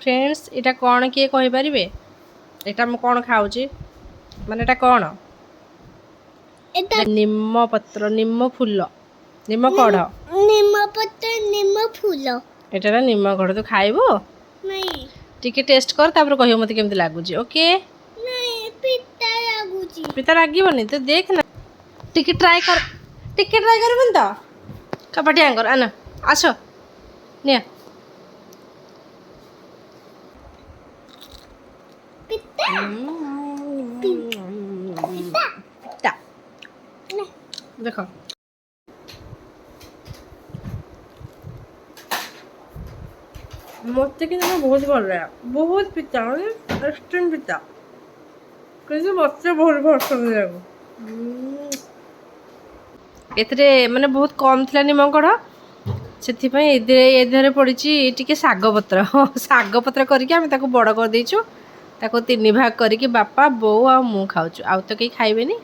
friends एटा कौन किए कहि परिबे एटा म कौन खाउची माने एटा कौन निम्म पत्र निम्म फूल निम्म कढ़ निम्म पत्र निम्म फूल एटा निम्म कढ़ तो खाइबो नहीं टिके टेस्ट कर तापर कहियो मते केमति लागुची ओके नहीं पिता लागुची पिता लागिबोनी तो देख ना टिके ट्राई करबन तो कपटी आंगर आना आसो निया पिता पिता देखो मत कि बहुत भल लगा बहुत पिता एक्सट्रीम पिता कैसे मत बहुत पसंद लगे एथरे माने बहुत कम थिला निम्म कढ़ ସେଥିପାଇଁ ଏଥିରେ ପଡ଼ିଛି ଟିକେ ଶାଗ ପତ୍ର କରିକି ଆମେ ତାକୁ ବଡ଼ କରିଦେଇଛୁ ତାକୁ 3 ଭାଗ କରିକି ବାପା ବୋଉ ଆଉ ମୁଁ ଖାଉଛୁ ଆଉ ତ କେହି ଖାଇବେନି